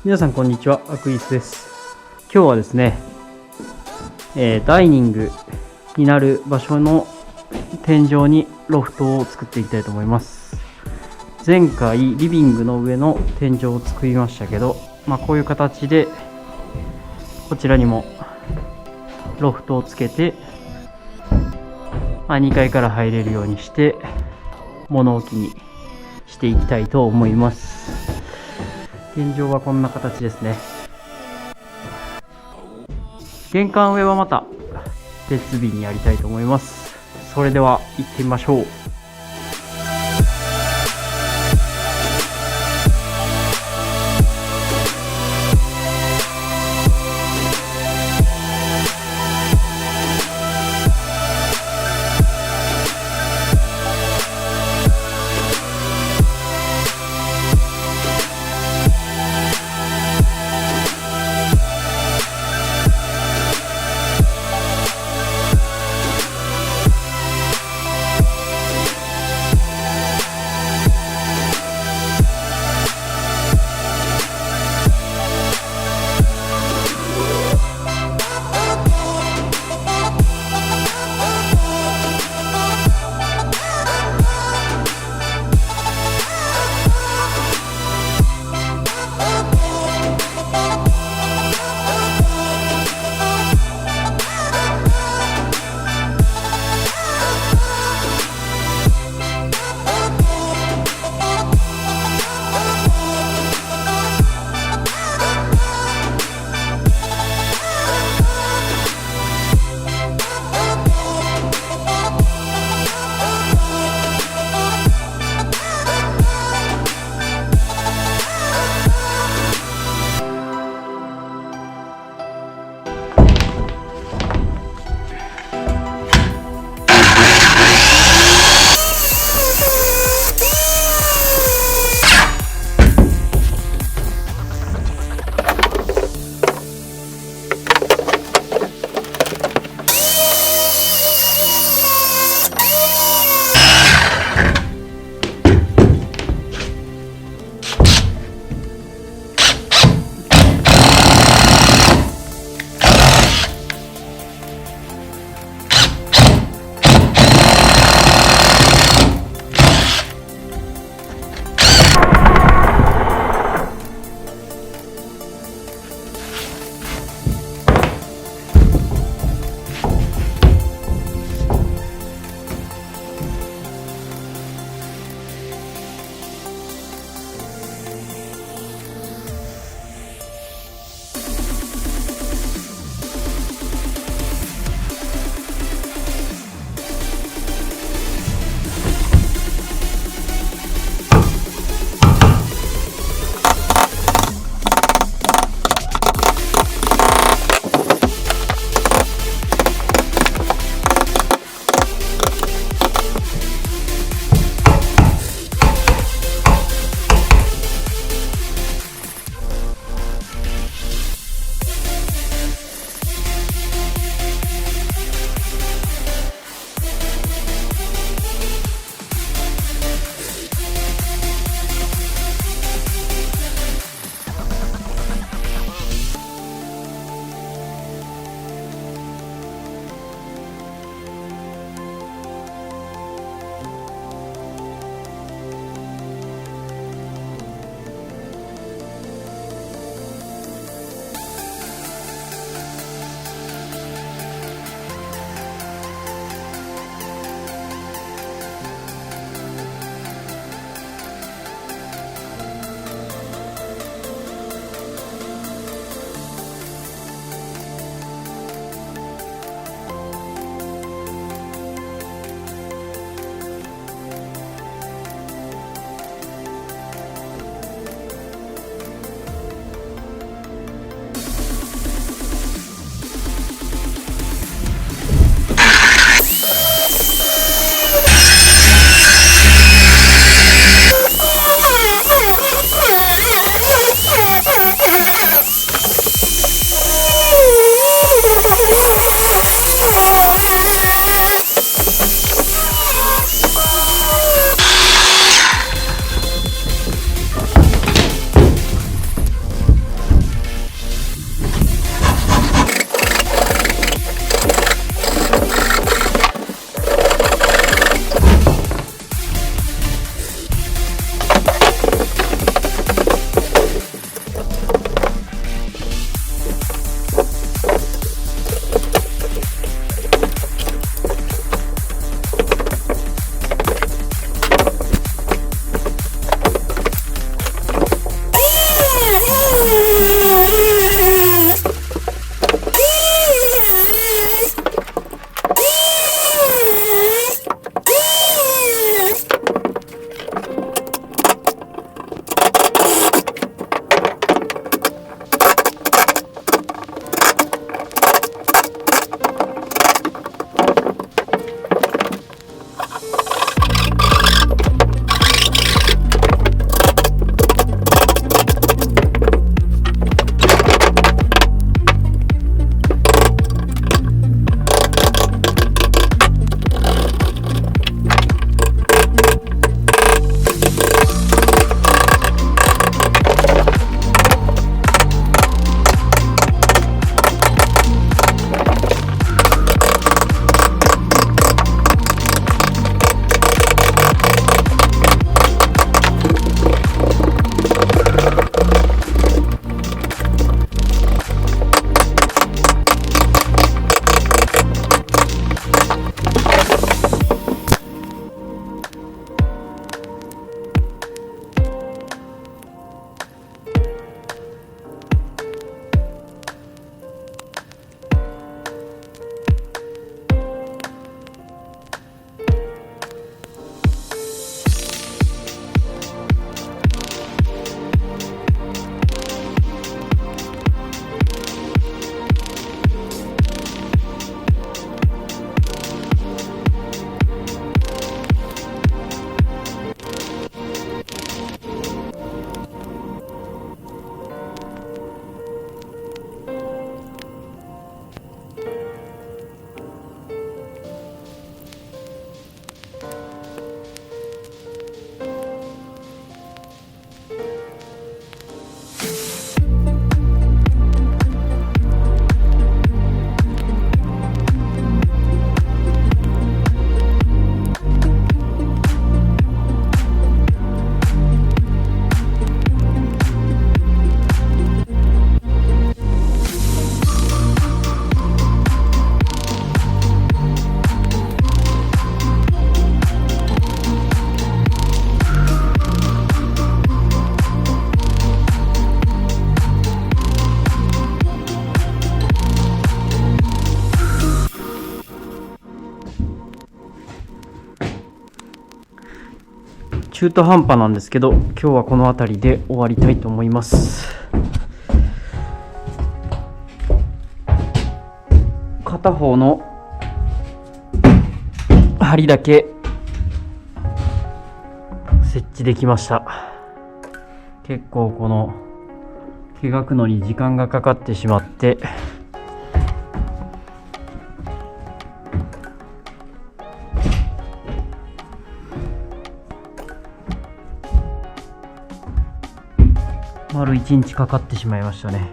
皆さんこんにちは、アクイースです。今日はですね、ダイニングになる場所の天井にロフトを作っていきたいと思います。前回リビングの上の天井を作りましたけど、こういう形でこちらにもロフトをつけて、2階から入れるようにして物置にしていきたいと思います。天井はこんな形ですね。玄関上はまた別日にやりたいと思います。それでは行ってみましょう。中途半端なんですけど、今日はこの辺りで終わりたいと思います。片方の梁だけ設置できました。結構この磨くのに時間がかかってしまって、丸1日かかってしまいましたね。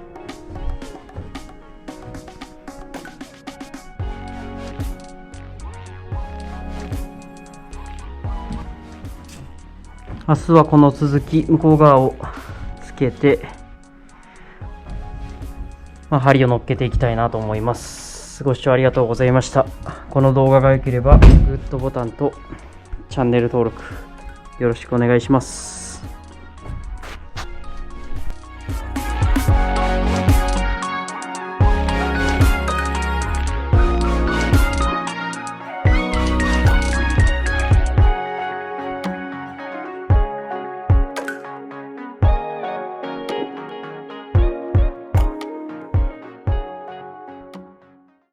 明日はこの続き向こう側をつけて、針を乗っけていきたいなと思います。ご視聴ありがとうございました。この動画が良ければグッドボタンとチャンネル登録よろしくお願いします。